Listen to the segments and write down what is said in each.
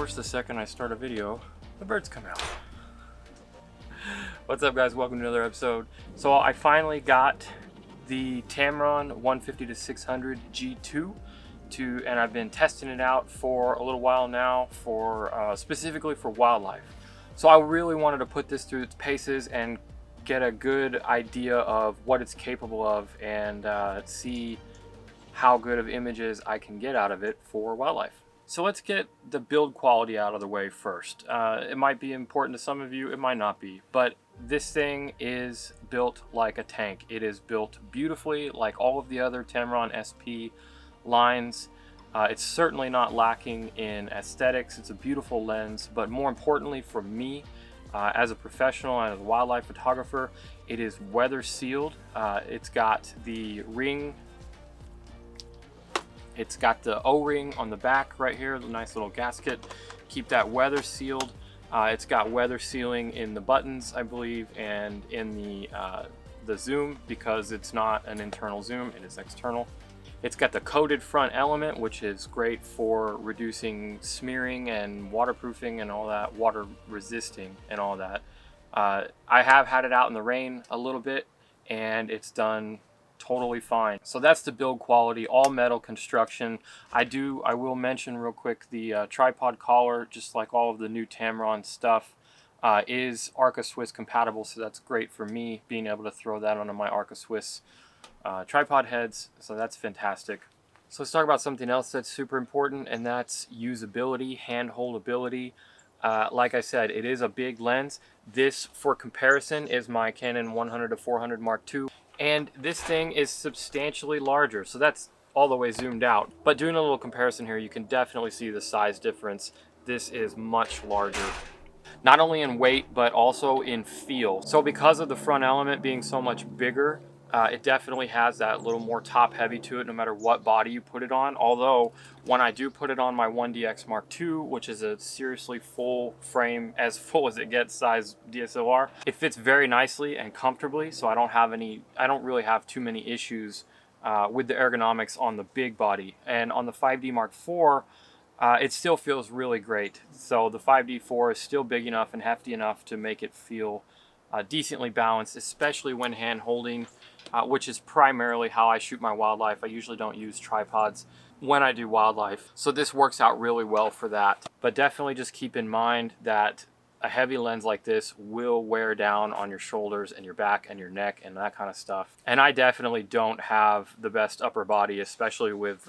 course, the second I start a video, the birds come out. What's up, guys? Welcome to another episode. So I finally got the Tamron 150-600 G2 and I've been testing it out for a little while now for specifically for wildlife. So I really wanted to put this through its paces and get a good idea of what it's capable of and see how good of images I can get out of it for wildlife. So let's get the build quality out of the way first. It might be important to some of you, it might not be, but this thing is built like a tank. It is built beautifully like all of the other Tamron SP lines. It's certainly not lacking in aesthetics. It's a beautiful lens, but more importantly for me, as a professional and as a wildlife photographer, it is weather sealed. It's got the ring. It's got the O-ring on the back right here, the nice little gasket. Keep that weather sealed. It's got weather sealing in the buttons, I believe, and in the zoom, because it's not an internal zoom, it is external. It's got the coated front element, which is great for reducing smearing and waterproofing and all that, water resisting and all that. I have had it out in the rain a little bit and it's done totally fine. So that's the build quality, all metal construction. I will mention real quick the tripod collar, just like all of the new Tamron stuff, is Arca Swiss compatible, so that's great for me being able to throw that onto my Arca Swiss tripod heads, so that's fantastic. So let's talk about something else that's super important, and that's usability, hand holdability. Like I said, it is a big lens. This, for comparison, is my Canon 100-400 Mark II. And this thing is substantially larger, so that's all the way zoomed out. But doing a little comparison here, you can definitely see the size difference. This is much larger, not only in weight, but also in feel. So because of the front element being so much bigger, it definitely has that little more top heavy to it no matter what body you put it on. Although when I do put it on my 1DX Mark II, which is a seriously full frame, as full as it gets size DSLR, it fits very nicely and comfortably, so I don't really have too many issues with the ergonomics on the big body. And on the 5D Mark IV, it still feels really great. So the 5D4 is still big enough and hefty enough to make it feel decently balanced, especially when hand holding, which is primarily how I shoot my wildlife. I usually don't use tripods when I do wildlife, so this works out really well for that. But definitely just keep in mind that a heavy lens like this will wear down on your shoulders and your back and your neck and that kind of stuff. And I definitely don't have the best upper body, especially with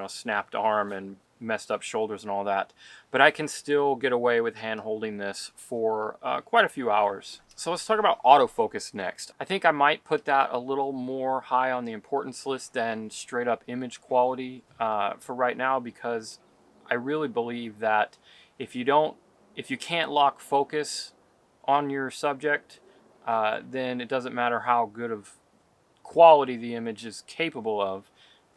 snapped arm and messed up shoulders and all that, but I can still get away with hand holding this for quite a few hours. So let's talk about autofocus next. I think I might put that a little more high on the importance list than straight up image quality for right now, because I really believe that if you can't lock focus on your subject, then it doesn't matter how good of quality the image is capable of,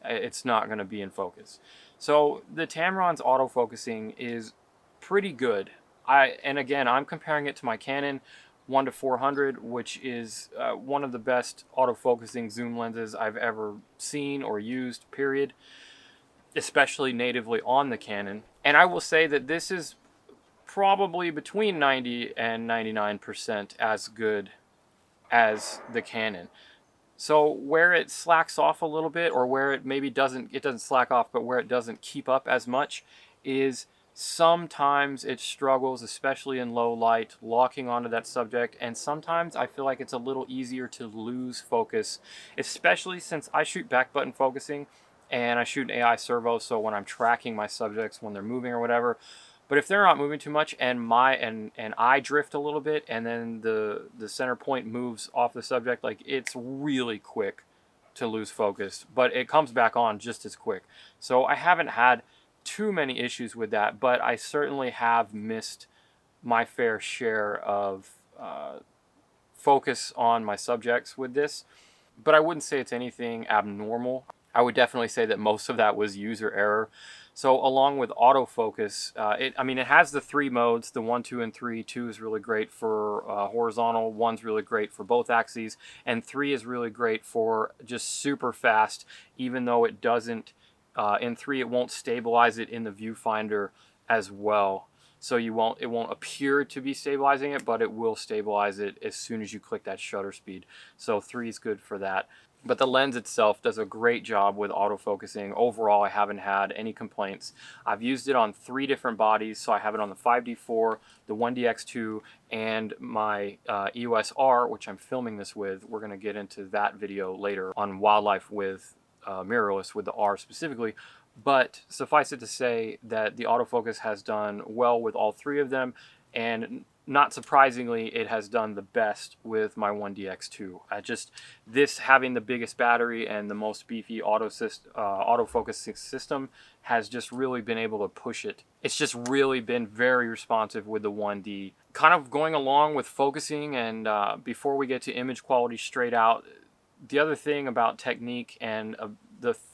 it's not going to be in focus. So the Tamron's autofocusing is pretty good. And again, I'm comparing it to my Canon 1-400, which is one of the best autofocusing zoom lenses I've ever seen or used, period, especially natively on the Canon. And I will say that this is probably between 90 and 99% as good as the Canon. So where it slacks off a little bit, or where it maybe doesn't slack off, but where it doesn't keep up as much, is sometimes it struggles, especially in low light, locking onto that subject. And sometimes I feel like it's a little easier to lose focus, especially since I shoot back button focusing and I shoot an AI servo. So when I'm tracking my subjects, when they're moving or whatever, but if they're not moving too much and I drift a little bit and then the center point moves off the subject, like, it's really quick to lose focus, but it comes back on just as quick. So I haven't had too many issues with that, but I certainly have missed my fair share of focus on my subjects with this. But I wouldn't say it's anything abnormal. I would definitely say that most of that was user error. So along with autofocus, it has the 3 modes, the 1, 2, and 3. 2 is really great for horizontal, 1's really great for both axes, and 3 is really great for just super fast, even though it doesn't, in 3 it won't stabilize it in the viewfinder as well. So it won't appear to be stabilizing it, but it will stabilize it as soon as you click that shutter speed. So 3 is good for that. But the lens itself does a great job with autofocusing. Overall, I haven't had any complaints. I've used it on 3 different bodies. So I have it on the 5D4, the 1DX2, and my EOS R, which I'm filming this with. We're going to get into that video later on wildlife with mirrorless with the R specifically. But suffice it to say that the autofocus has done well with all 3 of them, and not surprisingly, it has done the best with my 1DX2. This having the biggest battery and the most beefy autofocus system has just really been able to push it. It's just really been very responsive with the 1D. Kind of going along with focusing, and before we get to image quality straight out, the other thing about technique and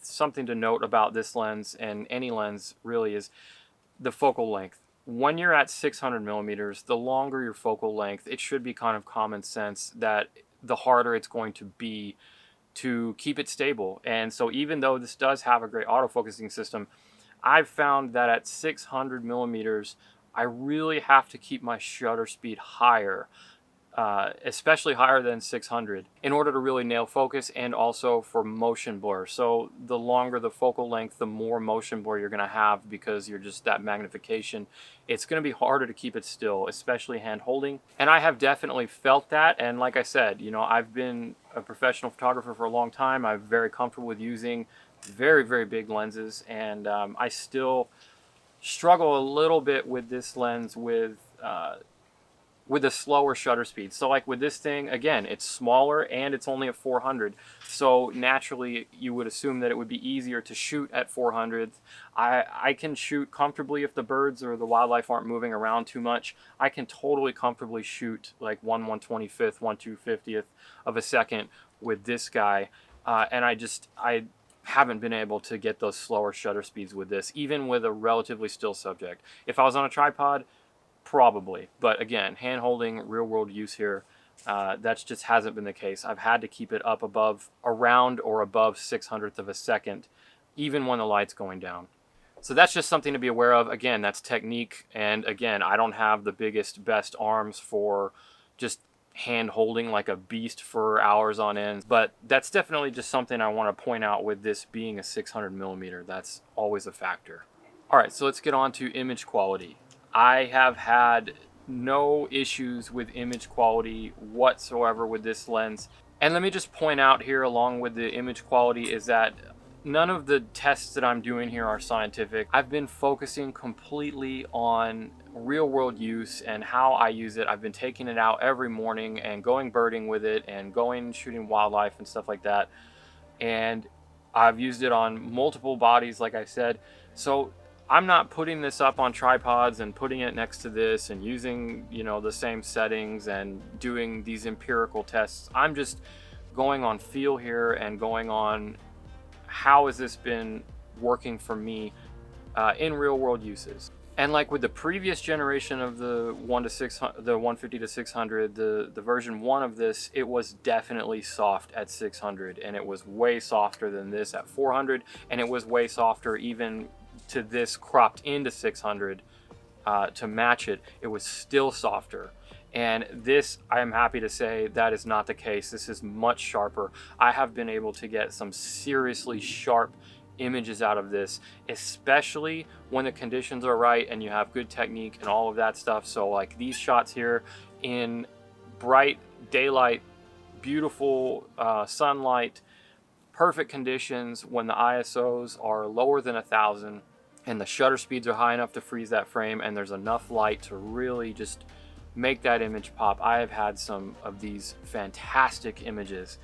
something to note about this lens and any lens really is the focal length. When you're at 600 millimeters, the longer your focal length, it should be kind of common sense that the harder it's going to be to keep it stable. And so even though this does have a great autofocusing system, I've found that at 600 millimeters, I really have to keep my shutter speed higher. Especially higher than 600 in order to really nail focus, and also for motion blur. So the longer the focal length, the more motion blur you're going to have, because you're just that magnification. It's going to be harder to keep it still, especially hand holding. And I have definitely felt that. And like I said, I've been a professional photographer for a long time. I'm very comfortable with using very, very big lenses, and I still struggle a little bit with this lens with a slower shutter speed. So like with this thing, again, it's smaller and it's only at 400. So naturally you would assume that it would be easier to shoot at 400. I can shoot comfortably if the birds or the wildlife aren't moving around too much. I can totally comfortably shoot like 1/125th, 1/250th of a second with this guy. And I haven't been able to get those slower shutter speeds with this, even with a relatively still subject. If I was on a tripod, probably, but again, hand holding, real world use here, that just hasn't been the case. I've had to keep it up around or above 600th of a second, even when the light's going down. So that's just something to be aware of. Again, that's technique, and again, I don't have the best arms for just hand holding like a beast for hours on end, but that's definitely just something I want to point out with this being a 600 millimeter. That's always a factor. All right, so let's get on to image quality. I have had no issues with image quality whatsoever with this lens. And let me just point out here, along with the image quality, is that none of the tests that I'm doing here are scientific. I've been focusing completely on real world use and how I use it. I've been taking it out every morning and going birding with it and going shooting wildlife and stuff like that. And I've used it on multiple bodies, like I said. So I'm not putting this up on tripods and putting it next to this and using, the same settings and doing these empirical tests. I'm just going on feel here and going on how has this been working for me in real world uses. And like with the previous generation of the 150 to 600, the version 1 of this, it was definitely soft at 600, and it was way softer than this at 400, and it was way softer even to this cropped into 600 to match it. It was still softer. And this, I am happy to say, that is not the case. This is much sharper. I have been able to get some seriously sharp images out of this, especially when the conditions are right and you have good technique and all of that stuff. So like these shots here in bright daylight, beautiful sunlight, perfect conditions when the ISOs are lower than 1000 and the shutter speeds are high enough to freeze that frame, and there's enough light to really just make that image pop. I have had some of these fantastic images,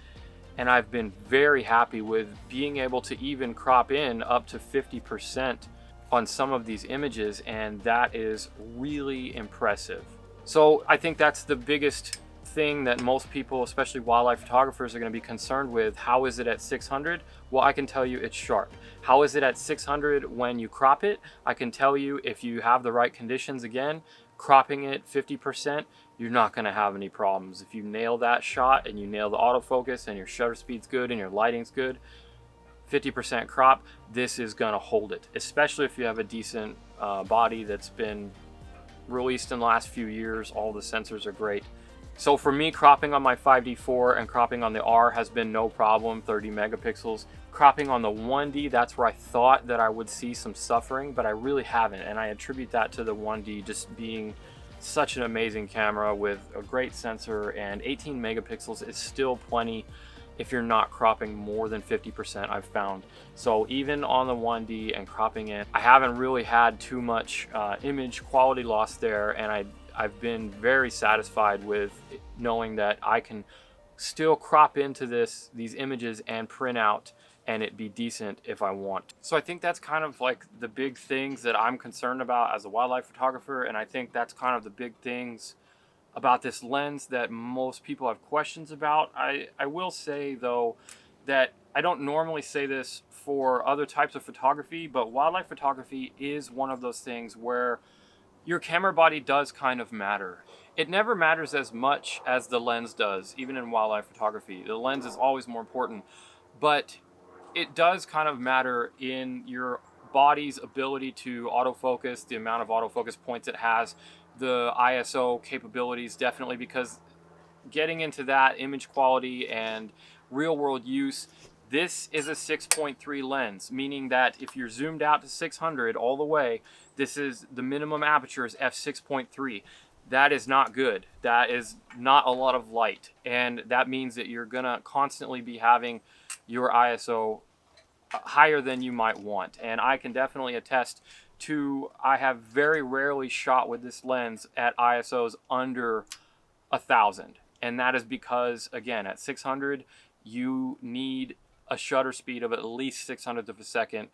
and I've been very happy with being able to even crop in up to 50% on some of these images, and that is really impressive. So I think that's the biggest thing that most people, especially wildlife photographers, are going to be concerned with. How is it at 600? Well, I can tell you it's sharp. How is it at 600 when you crop it? I can tell you, if you have the right conditions, again, cropping it 50%, you're not going to have any problems. If you nail that shot and you nail the autofocus and your shutter speed's good and your lighting's good, 50% crop, this is gonna hold it, especially if you have a decent body that's been released in the last few years. All the sensors are great. So for me, cropping on my 5D4 and cropping on the R has been no problem, 30 megapixels. Cropping on the 1D, that's where I thought that I would see some suffering, but I really haven't. And I attribute that to the 1D just being such an amazing camera with a great sensor, and 18 megapixels is still plenty if you're not cropping more than 50%, I've found. So even on the 1D and cropping in, I haven't really had too much image quality loss there, and I've been very satisfied with knowing that I can still crop into these images and print out and it be decent if I want. So I think that's kind of like the big things that I'm concerned about as a wildlife photographer, and I think that's kind of the big things about this lens that most people have questions about. I will say though that I don't normally say this for other types of photography, but wildlife photography is one of those things where your camera body does kind of matter. It never matters as much as the lens does, even in wildlife photography. The lens is always more important, but it does kind of matter in your body's ability to autofocus, the amount of autofocus points it has, the ISO capabilities, definitely, because getting into that image quality and real world use, this is a 6.3 lens, meaning that if you're zoomed out to 600 all the way, this is the minimum aperture is f6.3. That is not good. That is not a lot of light, and that means that you're gonna constantly be having your ISO higher than you might want. And I can definitely attest to, I have very rarely shot with this lens at ISOs under 1,000, and that is because, again, at 600 you need a shutter speed of at least 600th of a second,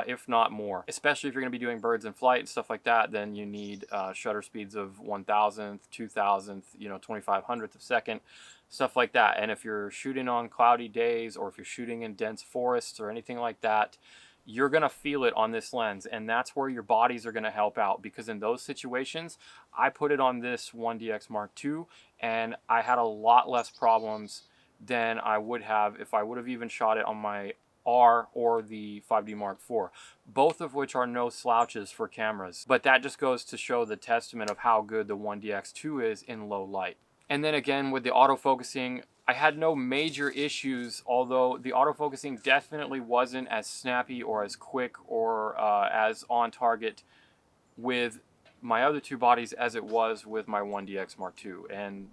if not more. Especially if you're going to be doing birds in flight and stuff like that, then you need shutter speeds of 1,000th, 2,000th, 2,500th of a second, stuff like that. And if you're shooting on cloudy days, or if you're shooting in dense forests or anything like that, you're going to feel it on this lens, and that's where your bodies are going to help out, because in those situations, I put it on this 1DX Mark II and I had a lot less problems than I would have if I would have even shot it on my R or the 5D Mark IV, both of which are no slouches for cameras. But that just goes to show the testament of how good the 1DX2 is in low light. And then again, with the autofocusing, I had no major issues, although the autofocusing definitely wasn't as snappy or as quick or as on target with my other two bodies as it was with my 1DX Mark II. And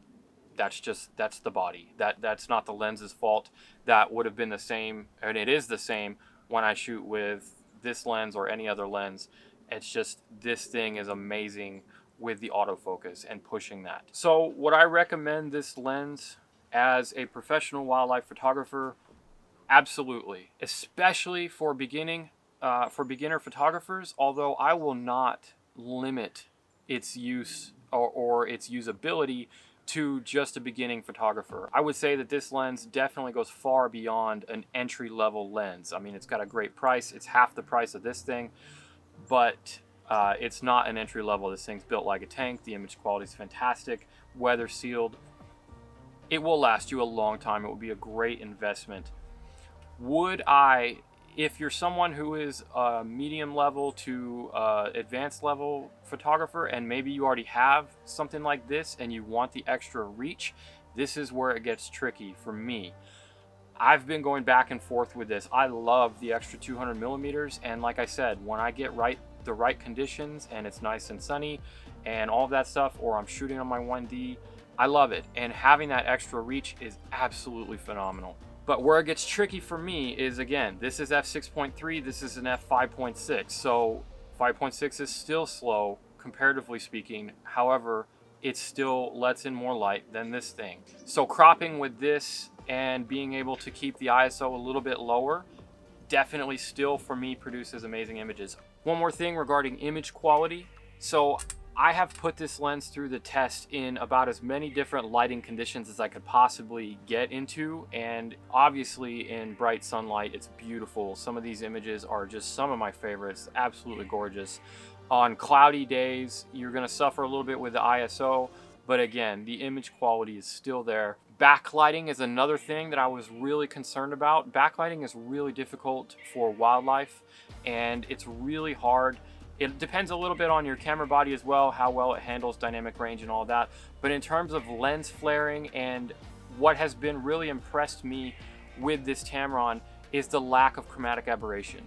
that's the body. That's not the lens's fault. That would have been the same, and it is the same when I shoot with this lens or any other lens. It's just, this thing is amazing with the autofocus and pushing that. So would I recommend this lens as a professional wildlife photographer? Absolutely, especially for beginner photographers, although I will not limit its use or its usability to just a beginning photographer. I would say that this lens definitely goes far beyond an entry-level lens. I mean, it's got a great price. It's half the price of this thing, but it's not an entry level. This thing's built like a tank. The image quality is fantastic, weather sealed. It will last you a long time. It will be a great investment. Would I, if you're someone who is a medium level to advanced level photographer, and maybe you already have something like this and you want the extra reach, this is where it gets tricky for me. I've been going back and forth with this. I love the extra 200 millimeters, and like I said, when I get the right conditions and it's nice and sunny and all of that stuff, or I'm shooting on my 1D, I love it, and having that extra reach is absolutely phenomenal. But where it gets tricky for me is, again, this is f6.3, this is an f5.6, so 5.6 is still slow comparatively speaking. However, it still lets in more light than this thing. So cropping with this and being able to keep the ISO a little bit lower definitely still, for me, produces amazing images. One more thing regarding image quality. So I have put this lens through the test in about as many different lighting conditions as I could possibly get into, and obviously in bright sunlight it's beautiful. Some of these images are just some of my favorites, absolutely gorgeous. On cloudy days you're going to suffer a little bit with the ISO, but again, the image quality is still there. Backlighting is another thing that I was really concerned about. Backlighting is really difficult for wildlife, and it's really hard. It depends a little bit on your camera body as well, how well it handles dynamic range and all that. But in terms of lens flaring, and what has been really impressed me with this Tamron is the lack of chromatic aberration.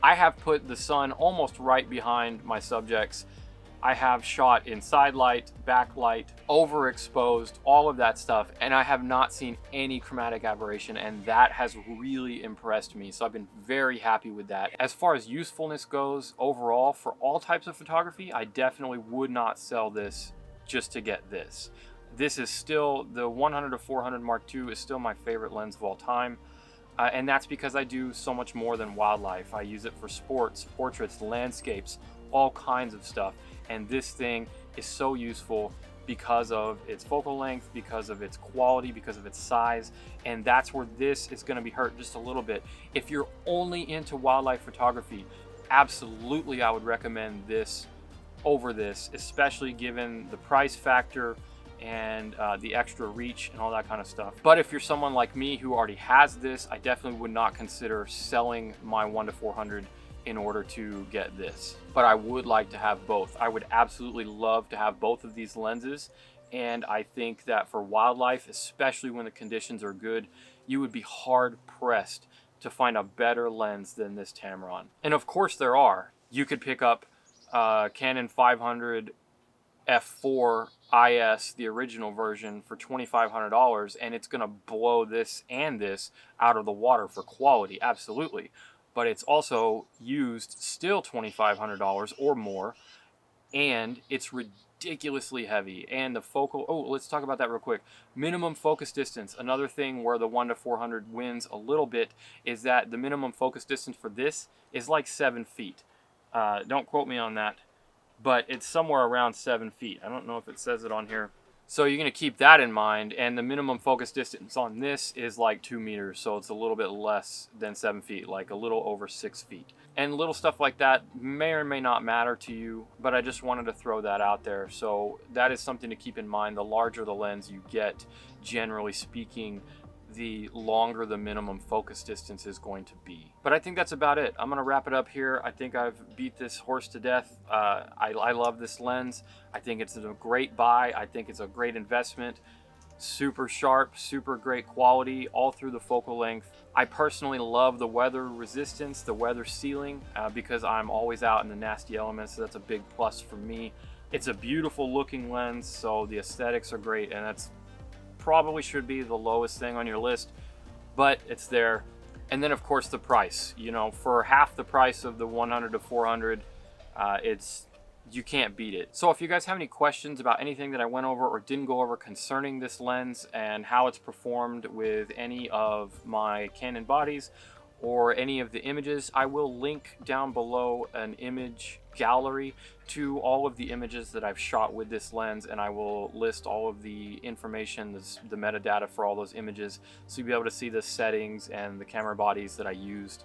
I have put the sun almost right behind my subjects. I have shot in side light, backlight, overexposed, all of that stuff, and I have not seen any chromatic aberration, and that has really impressed me. So I've been very happy with that. As far as usefulness goes overall, for all types of photography, I definitely would not sell this just to get this. This is still, the 100-400 Mark II is still my favorite lens of all time. And that's because I do so much more than wildlife. I use it for sports, portraits, landscapes, all kinds of stuff. And this thing is so useful because of its focal length, because of its quality, because of its size. And that's where this is going to be hurt just a little bit. If you're only into wildlife photography, absolutely I would recommend this over this, especially given the price factor and the extra reach and all that kind of stuff. But if you're someone like me who already has this, I definitely would not consider selling my 1-400 in order to get this. But I would like to have both. I would absolutely love to have both of these lenses, and I think that for wildlife, especially when the conditions are good, you would be hard pressed to find a better lens than this Tamron. And of course there are. You could pick up Canon 500 f4 IS, the original version, for $2,500, and it's gonna blow this and this out of the water for quality, absolutely. But it's also used still $2,500 or more, and it's ridiculously heavy. And the focal, oh, let's talk about that real quick. Minimum focus distance, another thing where the 1-400 wins a little bit, is that the minimum focus distance for this is like 7 feet. Don't quote me on that, but it's somewhere around 7 feet. I don't know if it says it on here. So you're going to keep that in mind, and the minimum focus distance on this is like 2 meters, so it's a little bit less than 7 feet, like a little over 6 feet. And little stuff like that may or may not matter to you, but I just wanted to throw that out there. So that is something to keep in mind. The larger the lens you get, generally speaking, the longer the minimum focus distance is going to be. But I think that's about it. I'm going to wrap it up here. I think I've beat this horse to death. I love this lens. I think it's a great buy. I think it's a great investment. Super sharp, super great quality all through the focal length. I personally love the weather resistance, the weather sealing, because I'm always out in the nasty elements, so that's a big plus for me. It's a beautiful looking lens, so the aesthetics are great, and that's probably should be the lowest thing on your list, but it's there. And then of course the price, you know, for half the price of the 100-400, you can't beat it. So if you guys have any questions about anything that I went over or didn't go over concerning this lens and how it's performed with any of my Canon bodies or any of the images, I will link down below an image gallery to all of the images that I've shot with this lens, and I will list all of the information, the metadata for all those images, so you'll be able to see the settings and the camera bodies that I used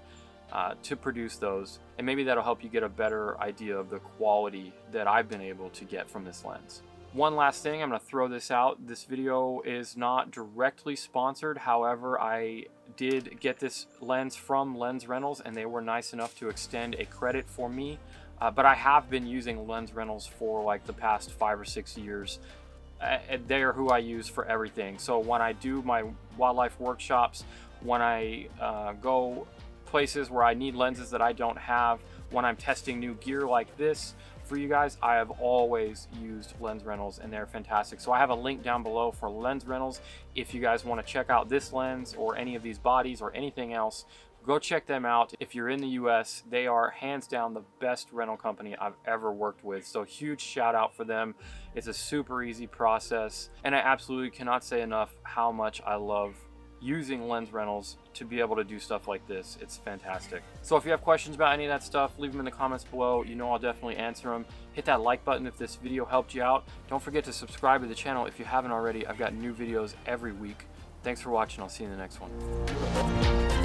to produce those, and maybe that'll help you get a better idea of the quality that I've been able to get from this lens. One last thing, I'm going to throw this out. This video is not directly sponsored. However, I did get this lens from Lens Rentals, and they were nice enough to extend a credit for me. But I have been using Lens Rentals for like the past 5 or 6 years. They're who I use for everything. So when I do my wildlife workshops, when I go places where I need lenses that I don't have, when I'm testing new gear like this for you guys, I have always used Lens Rentals, and they're fantastic. So I have a link down below for Lens Rentals. If you guys want to check out this lens or any of these bodies or anything else, go check them out. If you're in the US, they are hands down the best rental company I've ever worked with. So huge shout out for them. It's a super easy process, and I absolutely cannot say enough how much I love using Lens Rentals to be able to do stuff like this. It's fantastic. So if you have questions about any of that stuff, leave them in the comments below. You know I'll definitely answer them. Hit that like button if this video helped you out. Don't forget to subscribe to the channel if you haven't already. I've got new videos every week. Thanks for watching. I'll see you in the next one.